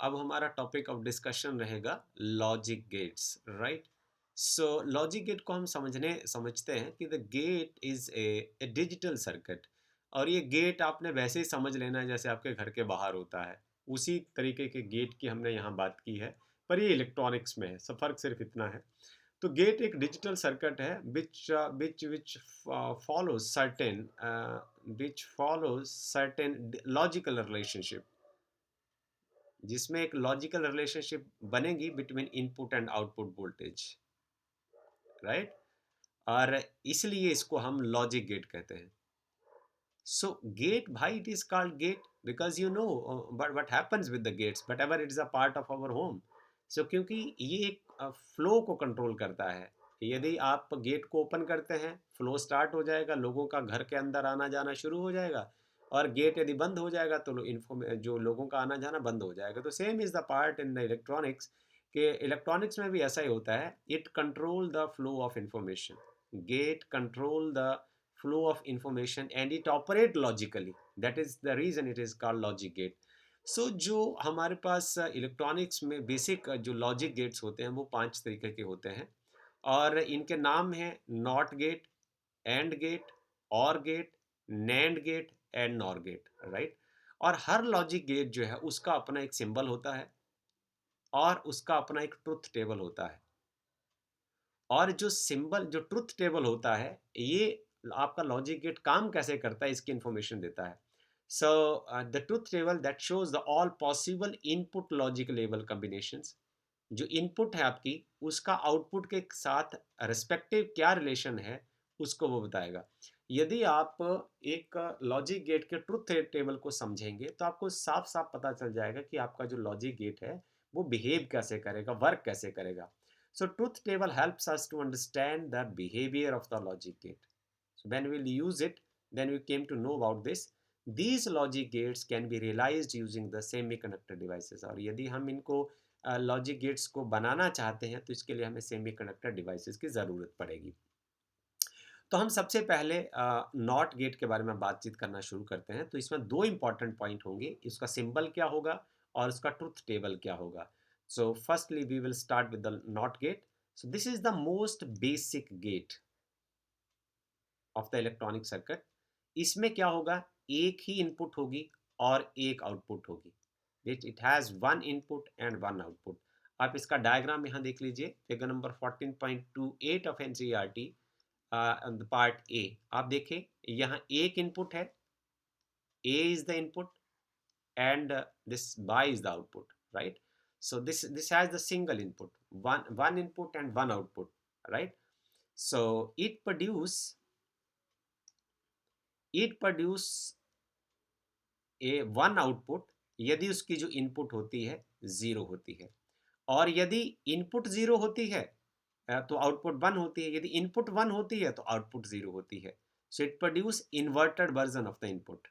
अब हमारा topic of discussion रहेगा logic gates, right? So logic gate को हम समझते हैं कि the gate is a digital circuit. और ये गेट आपने वैसे ही समझ लेना है जैसे आपके घर के बाहर होता है, उसी तरीके के गेट की हमने यहाँ बात की है। पर ये इलेक्ट्रॉनिक्स में है, सब फर्क सिर्फ इतना है। तो गेट एक डिजिटल सर्किट है which follows certain logical relationship, जिसमें एक लॉजिकल रिलेशनशिप बनेगी between input and output voltage, right? और इसलिए इसको हम लॉजिक गेट कहते हैं। सो गेट, भाई, it is called gate because you know but what happens with the gates but ever it is a part of our home. So क्योंकि ये एक फ्लो को कंट्रोल करता है। यदि आप गेट को ओपन करते हैं, फ्लो स्टार्ट हो जाएगा, लोगों का घर के अंदर आना जाना शुरू हो जाएगा। और गेट यदि बंद हो जाएगा तो जो लोगों का आना जाना बंद हो जाएगा। तो same is the part in the electronics, के इलेक्ट्रॉनिक्स में भी ऐसा ही होता है। It control the flow of information. Gate control the flow of information and it operate logically. That is the reason it is called logic gate. So जो हमारे पास electronics में basic जो लॉजिक गेट्स होते हैं वो 5 तरीके के होते हैं। और इनके नाम हैं not gate, and gate, or gate, nand gate and nor gate, right? और हर लॉजिक गेट जो है उसका अपना एक सिंबल होता है और उसका अपना एक ट्रुथ टेबल होता है। और जो ट्रुथ टेबल होता है, ये आपका लॉजिक गेट काम कैसे करता है इसकी इंफॉर्मेशन देता है। So the truth table that shows the all possible input logic level combinations. जो इनपुट है आपकी, उसका आउटपुट के साथ रिस्पेक्टिव क्या रिलेशन है, उसको वो बताएगा। यदि आप एक लॉजिक गेट के ट्रुथ टेबल को समझेंगे तो आपको साफ साफ पता चल जाएगा कि आपका जो लॉजिक गेट है वो बिहेव कैसे करेगा, वर्क कैसे करेगा। So truth table helps us to understand the behavior of the logic gate. So when we'll use it, then we came to know about this. These logic gates can be realized using the semiconductor devices. और यदि हम इनको logic gates को बनाना चाहते हैं तो इसके लिए हमें सेमीकंडक्टर डिवाइसेस की ज़रूरत पड़ेगी। तो हम सबसे पहले नॉट गेट के बारे में बातचीत करना शुरू करते हैं। तो इसमें दो इंपॉर्टेंट पॉइंट होंगे, इसका सिंबल क्या होगा और उसका ट्रुथ टेबल क्या होगा। So firstly we will start with the not gate. So this is the most basic gate of the electronic circuit. इसमें क्या होगा, एक ही इनपुट होगी और एक आउटपुट होगी। It has one input and one output. आप इसका डायग्राम यहाँ देख लीजिए, figure number 14.28 of NCERT, part A. आप देखें, यहाँ एक इनपुट है, A is the input and this by is the output, right? So this has the single input, one input and one output, right? So it produce a one output यदि उसकी जो input होती है zero होती है। और यदि input zero होती है तो आउटपुट वन होती है। यदि इनपुट वन होती है तो आउटपुट ज़ीरो होती है। So it produce inverted version of the input.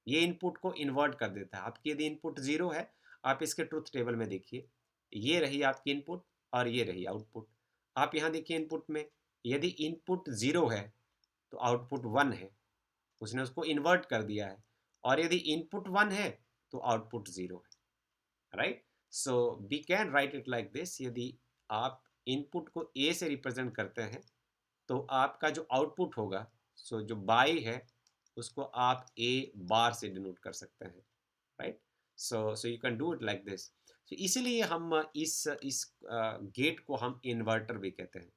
ये इनपुट को इन्वर्ट कर देता है। आपकी यदि इनपुट ज़ीरो है, आप इसके ट्रुथ टेबल में देखिए, ये रही आपकी इनपुट और ये रही आउटपुट। आप यहाँ देखिए इनपुट में, यदि इनपुट ज़ीरो है तो आउटपुट वन है, उसने उसको इन्वर्ट कर दिया है। और यदि इनपुट वन है तो आउटपुट ज़ीरो है, right? So we can write it like this. यदि आप इनपुट को ए से रिप्रेजेंट करते हैं तो आपका जो आउटपुट होगा, सो जो बाई है, उसको आप ए बार से डिनोट कर सकते हैं, right? So you can do it like this. So इसीलिए हम इस गेट को हम इन्वर्टर भी कहते हैं।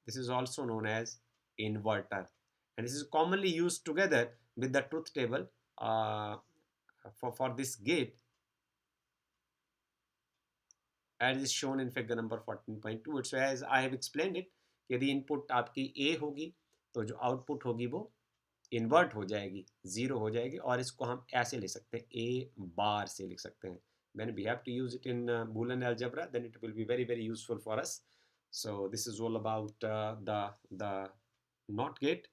This is also known as inverter and this is commonly use together with the truth table for this gate as is shown in figure number 14.2. So as I have explained it, यदि input आपकी ए होगी तो जो output होगी वो invert हो जाएगी, zero हो जाएगी। और इसको हम ऐसे ले सकते हैं, ए बार से लिख सकते हैं। When we have to use it in Boolean algebra, then it will be very very useful for us. So this is all about the NOT gate.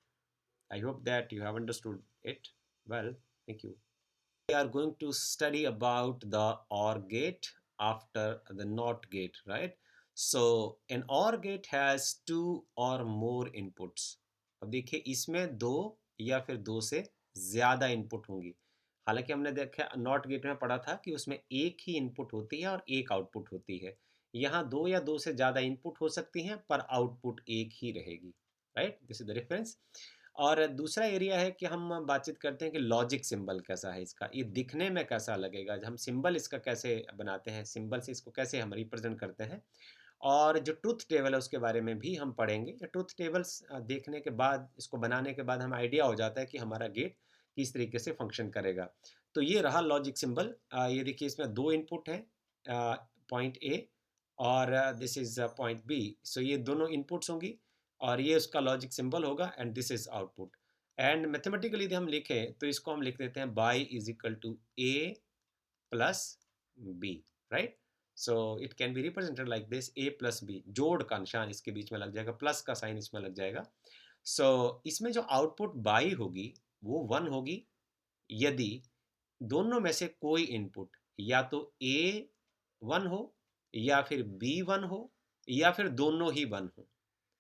I hope that you have understood it well. Thank you. We are going to study about the OR gate after the NOT gate, right? So an OR gate has two or more inputs. अब देखिए, इसमें दो या फिर दो से ज़्यादा input होंगी। हालांकि हमने देखा नॉट गेट में पढ़ा था कि उसमें एक ही इनपुट होती है और एक आउटपुट होती है। यहाँ दो या दो से ज़्यादा इनपुट हो सकती हैं पर आउटपुट एक ही रहेगी। Right, this is the difference. और दूसरा एरिया है कि हम बातचीत करते हैं कि लॉजिक सिंबल कैसा है इसका, ये दिखने में कैसा लगेगा, हम सिंबल इसका कैसे बनाते हैं, सिंबल से इसको कैसे हम रिप्रेजेंट करते हैं। और जो ट्रुथ टेबल है उसके बारे में भी हम पढ़ेंगे। ट्रुथ टेबल्स देखने के बाद, इसको बनाने के बाद हमें आइडिया हो जाता है कि हमारा गेट किस तरीके से फंक्शन करेगा। तो ये रहा लॉजिक सिंबल। ये देखिए इसमें दो इनपुट हैं, पॉइंट ए और दिस इज पॉइंट बी। सो ये दोनों इनपुट्स होंगी और ये उसका लॉजिक सिंबल होगा and this is output. And mathematically यदि हम लिखें तो इसको हम लिख देते हैं Y is equal to A plus B. Right, so it can be represented like this, A plus B, जोड़ का निशान इसके बीच में लग जाएगा, प्लस का साइन इसमें लग जाएगा। सो इसमें जो आउटपुट बाई होगी वो 1 होगी यदि दोनों में से कोई इनपुट या तो ए 1 हो या फिर बी 1 हो या फिर दोनों ही 1 हो।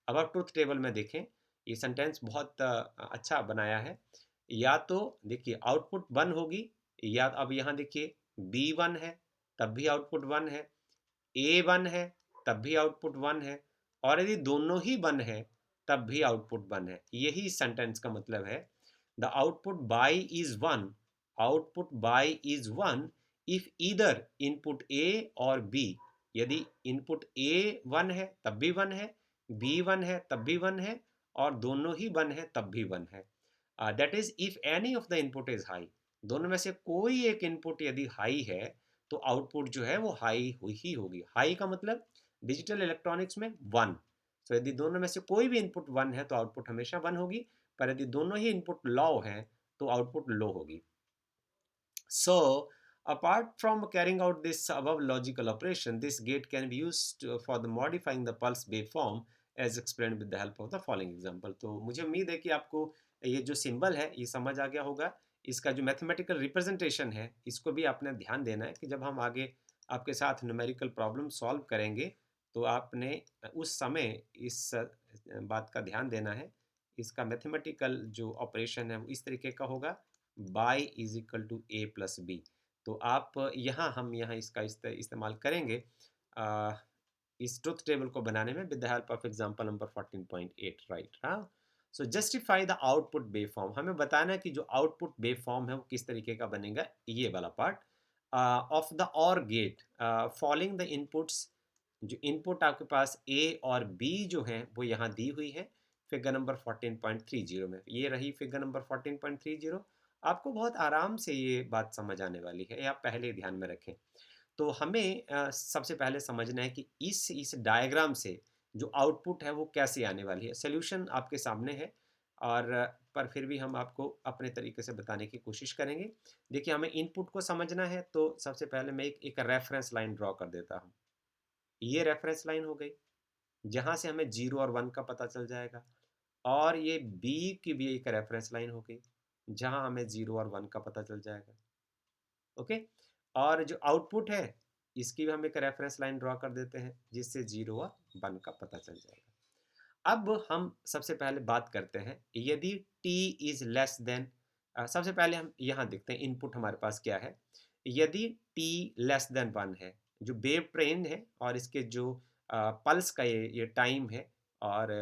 अब आप ट्रुथ टेबल में देखें, ये सेंटेंस बहुत अच्छा बनाया है। या तो देखिए आउटपुट 1 होगी, या अब यहाँ देखिए बी 1 है तब भी आउटपुट 1 है, ए 1 है तब भी आउटपुट 1 है, और यदि दोनों ही 1 है तब भी आउटपुट 1 है। यही सेंटेंस का मतलब है। The output by is 1, output by is 1 if either input A और बी, यदि इनपुट ए 1 है तब भी 1 है, बी 1 है तब भी 1 है, और दोनों ही 1 है तब भी 1 है। That is if any of the input is high, दोनों में से कोई एक इनपुट यदि हाई है तो आउटपुट जो है वो हाई ही होगी। हाई का मतलब डिजिटल इलेक्ट्रॉनिक्स में 1। तो यदि दोनों में से कोई भी इनपुट 1 है तो आउटपुट हमेशा 1 होगी, पर यदि दोनों ही इनपुट लो है तो आउटपुट लो होगी। So, apart from carrying out this above logical operation, this gate can be used for the modifying the pulse waveform as explained with the help of the following example। तो मुझे उम्मीद है कि आपको ये जो symbol है ये समझ आ गया होगा। इसका जो मैथमेटिकल रिप्रेजेंटेशन है इसको भी आपने ध्यान देना है कि जब हम आगे आपके साथ न्यूमेरिकल प्रॉब्लम सॉल्व करेंगे तो आपने उस समय इस बात का ध्यान देना है। इसका मैथमेटिकल जो ऑपरेशन है वो इस तरीके का होगा, Y is equal to A plus B. तो आप यहाँ हम यहाँ इसका इस्तेमाल करेंगे इस ट्रुथ टेबल को बनाने में with the help of example number 14.8। Right, हाँ। So justify the output wave form, हमें बताना है कि जो आउटपुट वेव फॉर्म है वो किस तरीके का बनेगा, ये वाला पार्ट ऑफ द और गेट फॉलोइंग द इनपुट्स। जो इनपुट आपके पास ए और बी जो हैं वो यहाँ दी हुई है फिगर नंबर 14.30 में। ये रही फिगर नंबर 14.30। आपको बहुत आराम से ये बात समझ आने वाली है, आप पहले ध्यान में रखें। तो हमें सबसे पहले समझना है कि इस डायग्राम से जो आउटपुट है वो कैसे आने वाली है। सॉल्यूशन आपके सामने है और पर फिर भी हम आपको अपने तरीके से बताने की कोशिश करेंगे। देखिए हमें इनपुट को समझना है तो सबसे पहले मैं एक रेफरेंस लाइन ड्रॉ कर देता हूँ। ये रेफरेंस लाइन हो गई जहाँ से हमें 0 और 1 का पता चल जाएगा, और ये बी की भी एक रेफरेंस लाइन हो गई जहाँ हमें 0 और 1 का पता चल जाएगा। ओके, और जो आउटपुट है इसकी भी हम एक रेफरेंस लाइन ड्रॉ कर देते हैं जिससे 0 और 1 का पता चल जाएगा। अब हम सबसे पहले बात करते हैं यदि t इज लेस देन, सबसे पहले हम यहाँ देखते हैं इनपुट हमारे पास क्या है। यदि t लेस देन 1 है, जो वेव ट्रेन है और इसके जो पल्स का ये टाइम है, और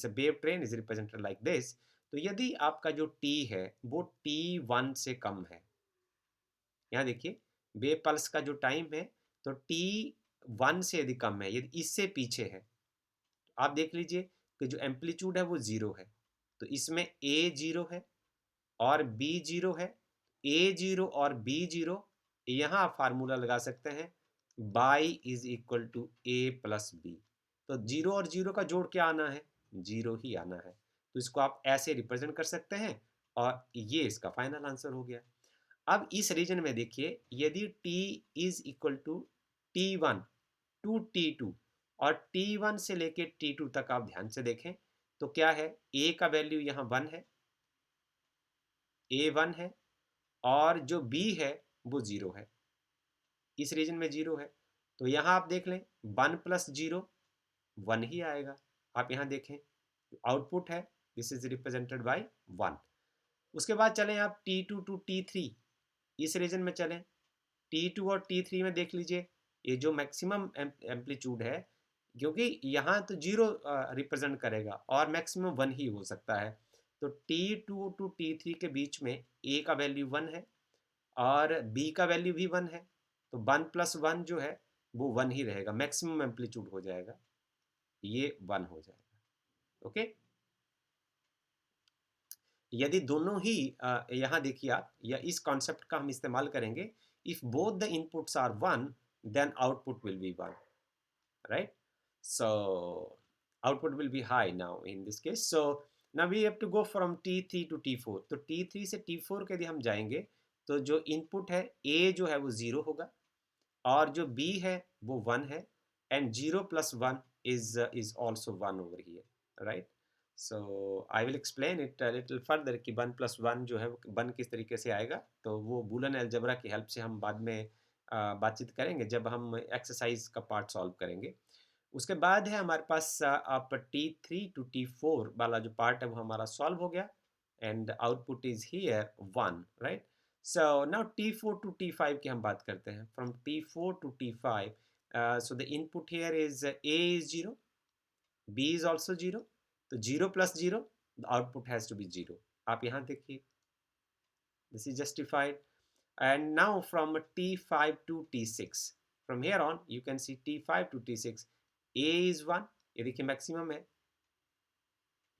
wave train is represented like this. तो यदि आपका जो t है वो t1 से कम है, यहाँ देखिए वेव पल्स का जो टाइम है तो t1 से यदि कम है, यदि इससे पीछे है, आप देख लीजिए कि जो एम्पलीट्यूड है वो 0 है, तो इसमें a 0 है और b 0 है। a 0 और b 0, यहाँ आप फार्मूला लगा सकते हैं Y is equal to a plus B. तो 0 और 0 का जोड़ क्या आना है, 0 ही आना है। तो इसको आप ऐसे रिप्रेजेंट कर सकते हैं और ये इसका फाइनल आंसर हो गया। अब इस रीजन में देखिए यदि t is equal to t1 to t2 और t1 से लेके t2 तक आप ध्यान से देखें तो क्या है, a का वैल्यू यहाँ 1 है, a 1 है, और जो b है वो 0 है। इस रीजन में 0 है तो यहाँ आप देख लें 1 प्लस 0 1 ही आएगा। आप यहाँ देखें आउटपुट है दिस इज रिप्रेजेंटेड बाय 1। उसके बाद चलें आप T2 टू T3, इस रीजन में चलें, T2 और T3 में देख लीजिए, ये जो मैक्सिमम एम्पलीट्यूड है, क्योंकि यहाँ तो जीरो रिप्रेजेंट करेगा और मैक्सिमम 1 ही हो सकता है, तो T2 टू T3 के बीच में A का वैल्यू 1 है और B का वैल्यू भी 1 है, तो 1 प्लस 1 जो है वो 1 ही रहेगा, मैक्सिमम एम्पलीट्यूड हो जाएगा, ये 1 हो जाएगा। ओके, यदि दोनों ही यहाँ देखिए आप, या इस कॉन्सेप्ट का हम इस्तेमाल करेंगे, if both the inputs are 1 then output will be 1, right? So output will be high now in this case. So now we have to go from T3 to T4. तो T3 से T4 के लिए हम जाएंगे, तो जो input है A जो है वो 0 होगा और जो B है वो 1 है, and 0 plus 1 is also 1 over here, right? So I will explain it a little further कि 1 plus 1 जो है 1 किस तरीके से आएगा, तो वो बूलन अलजेब्रा की हेल्प से हम बाद में बातचीत करेंगे जब हम एक्सरसाइज का पार्ट सॉल्व करेंगे। उसके बाद है हमारे पास आप T3 टू T4 वाला जो पार्ट है वो हमारा सॉल्व हो गया, and output is here 1, right? So now T4 to T5 की हम बात करते हैं। From T4 to T5, so the input here is A is 0, B is also 0, तो 0 plus 0, the output has to be 0। आप यहाँ देखिए, this is justified। And now from T5 to T6, from here on you can see T5 to T6, A is 1, ये देखिए maximum है,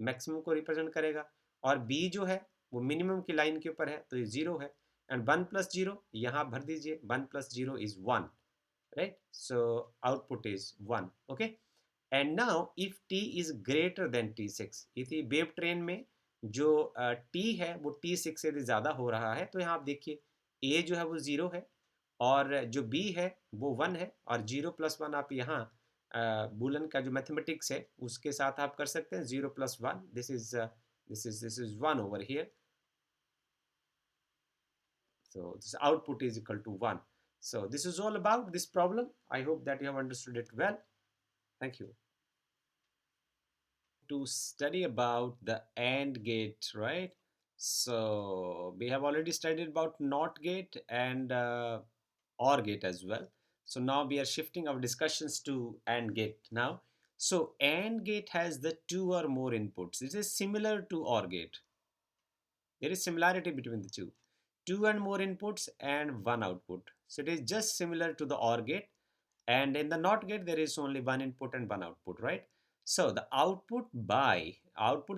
maximum को represent करेगा, और B जो है वो मिनिमम की लाइन के ऊपर है, तो ये 0 है, एंड 1 प्लस 0 यहाँ भर दीजिए, 1 plus 0 is 1, right? So output is 1, okay? And now if t is greater than t6, इसी वेव ट्रेन में जो t है वो t6 से ज़्यादा हो रहा है, तो यहाँ आप देखिए a जो है वो 0 है और जो b है वो 1 है, और 0 प्लस 1 आप यहाँ बूलन का जो मैथमेटिक्स है उसके साथ आप कर सकते हैं, 0 plus 1, this is 1 over here, so this output is equal to 1। So this is all about this problem. I hope that you have understood it well. Thank you. To study about the AND gate, right? So we have already studied about NOT gate and OR gate as well. So now we are shifting our discussions to AND gate now. So AND gate has the 2 or more inputs. It is similar to OR gate. There is similarity between the two. 2 and more inputs and 1 output. So it is just similar to the OR gate, and in the NOT gate there is only 1 input and 1 output, right? So the output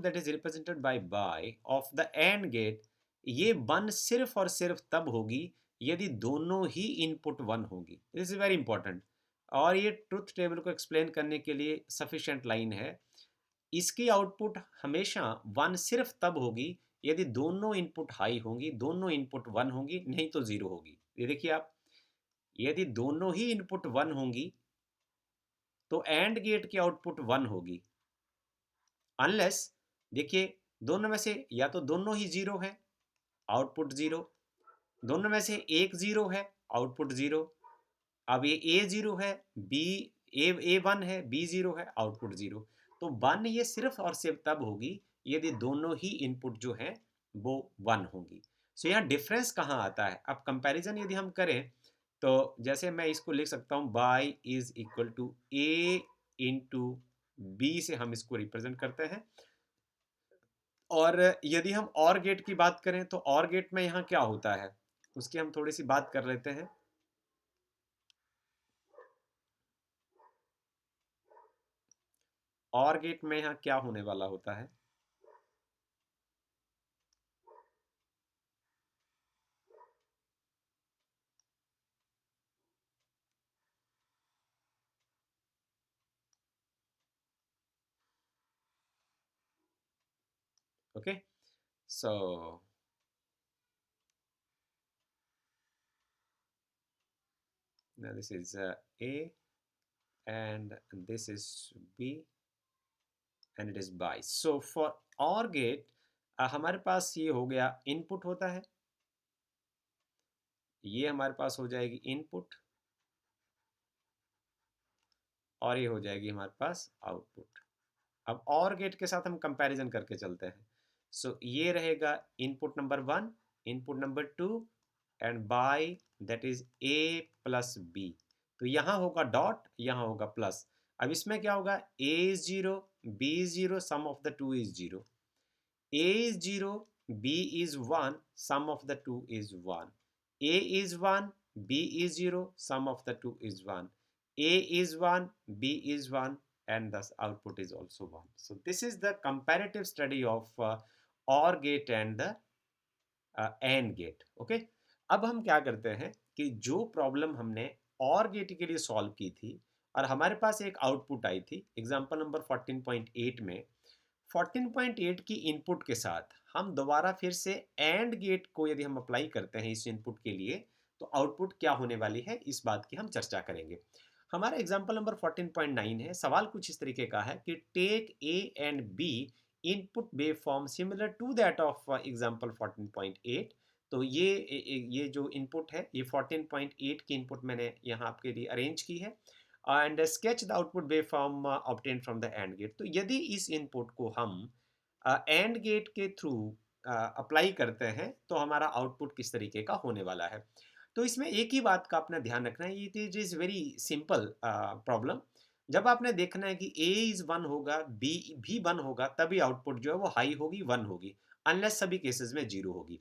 that is represented by of the AND gate, ये 1 सिर्फ और सिर्फ तब होगी यदि दोनों ही input 1 होगी। This is very important, और ये ट्रुथ टेबल को एक्सप्लेन करने के लिए सफिशिएंट लाइन है। इसकी आउटपुट हमेशा 1 सिर्फ तब होगी यदि दोनों इनपुट हाई होंगी, दोनों इनपुट 1 होंगी, नहीं तो 0 होगी। ये देखिए आप, यदि दोनों ही इनपुट 1 होंगी तो एंड गेट की आउटपुट 1 होगी, अनलेस देखिए दोनों में से या तो दोनों ही 0 है, आउटपुट 0, दोनों में से एक 0 है, आउटपुट 0। अब ये A 0 है, B A 1 है, B 0 है, आउटपुट 0। तो 1 ये सिर्फ और सिर्फ तब होगी यदि दोनों ही इनपुट जो हैं वो 1 होंगी। सो यहाँ डिफरेंस कहाँ आता है? अब कंपैरिजन यदि हम करें तो जैसे मैं इसको लिख सकता हूँ, y is equal to A into B से हम इसको रिप्रेजेंट करते हैं। और यदि हम और गेट की बात करें तो और गेट में यहाँ क्या होता है उसकी हम थोड़ी सी बात कर लेते हैं। और गेट में यहाँ क्या होने वाला होता है? Okay, so now this is A and this is B and it is by। so for OR gate हमारे पास ये हो गया इनपुट होता है, ये हमारे पास हो जाएगी इनपुट, और ये हो जाएगी हमारे पास आउटपुट। अब OR गेट के साथ हम कंपैरिजन करके चलते हैं। सो ये रहेगा input number 1, input number 2, and by that is a plus b. तो यहाँ होगा डॉट, यहाँ होगा प्लस. अब इसमें क्या होगा, a is 0, b is 0, sum of the two is 0. A is 0, b is 1, sum of the two is 1. A is 1, b is 0, sum of the two is 1. A is 1, b is 1, and thus output is also 1. So this is the comparative study of OR gate and the AND gate. Okay. अब हम क्या करते हैं कि जो problem हमने OR gate के लिए सॉल्व की थी और हमारे पास एक आउटपुट आई थी एग्जांपल नंबर 14.8 में, 14.8 की इनपुट के साथ हम दोबारा फिर से एंड गेट को यदि हम अप्लाई करते हैं इस इनपुट के लिए, तो आउटपुट क्या होने वाली है, इस बात की हम चर्चा करेंगे. हमारा एग्जांपल नंबर 14.9 है. सवाल कुछ इस तरीके का है कि take A and B input wave form similar to that of example 14.8. तो ये जो इनपुट है, ये 14.8 की इनपुट मैंने यहाँ आपके लिए अरेंज की है and sketch the output wave form obtain from the and gate. तो यदि इस इनपुट को हम एंड गेट के थ्रू अप्लाई करते हैं तो हमारा आउटपुट किस तरीके का होने वाला है. तो इसमें एक ही बात का अपना ध्यान रखना है, it is very simple problem. जब आपने देखना है कि a इज 1 होगा, b भी 1 होगा, तभी आउटपुट जो है वो हाई होगी, 1 होगी, अनलेस सभी केसेस में 0 होगी.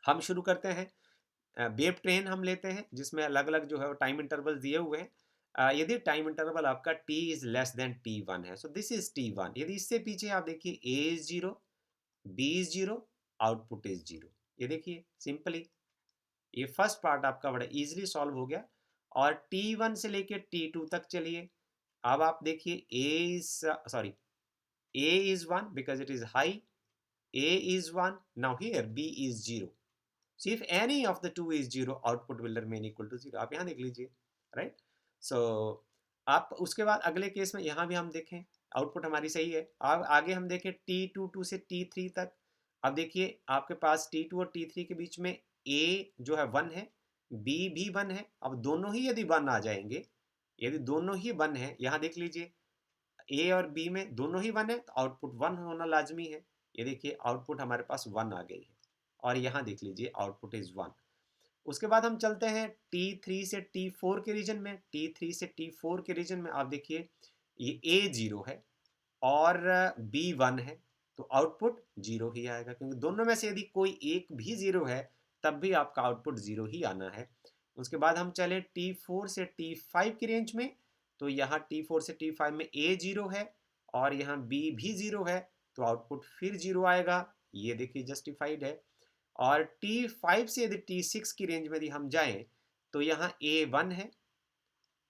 हम शुरू करते हैं. वेव ट्रेन हम लेते हैं जिसमें अलग अलग जो है टाइम इंटरवल दिए हुए हैं. यदि टाइम इंटरवल आपका t is less than t1 है, सो दिस इज t1. यदि इससे पीछे आप देखिए a is 0, b is 0, output is 0. ये देखिए सिंपली ये फर्स्ट पार्ट आपका बड़ा इजीली सॉल्व हो गया. और t1 से लेके t2 तक चलिए. अब आप देखिए a is 1 because it is high, a is 1, now here b is 0. So if any of the two is 0, output will remain equal to 0. आप यहाँ देख लीजिए, राइट. सो आप उसके बाद अगले केस में यहाँ भी हम देखें आउटपुट हमारी सही है. अब आगे हम देखें T2 से T3 तक. अब देखिए आपके पास T2 और T3 के बीच में A जो है 1 है, B भी 1 है. अब दोनों ही यदि 1 आ जाएंगे, यदि दोनों ही 1 है, यहाँ देख लीजिए A और B में दोनों ही 1 है तो आउटपुट 1 होना लाजमी है. ये देखिए आउटपुट हमारे पास 1 आ गई है और यहाँ देख लीजिए आउटपुट इज 1. उसके बाद हम चलते हैं T3 से T4 के रीजन में. T3 से T4 के रीजन में आप देखिए ये A 0 है और B 1 है, तो आउटपुट 0 ही आएगा, क्योंकि दोनों में से यदि कोई एक भी 0 है तब भी आपका आउटपुट 0 ही आना है. उसके बाद हम चले T4 से T5 की रेंज में. तो यहाँ T4 से T5 में A 0 है और यहाँ B भी 0 है, तो आउटपुट फिर 0 आएगा. ये देखिए जस्टिफाइड है. और T5 से यदि T6 की रेंज में यदि हम जाएं तो यहाँ A 1 है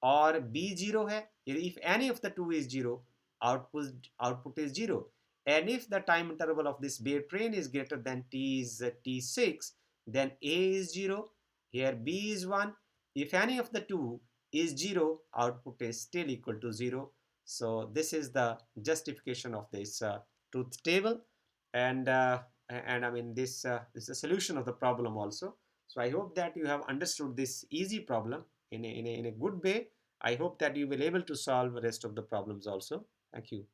और B 0 है. यदि if any of the two is 0, output is 0. And if the time interval of this wave train is greater than T6, then A is 0, here B is 1. If any of the two is 0, output is still equal to 0. So this is the justification of this truth table. And I mean this is a solution of the problem also. So I hope that you have understood this easy problem in a good way. I hope that you will able to solve the rest of the problems also. Thank you.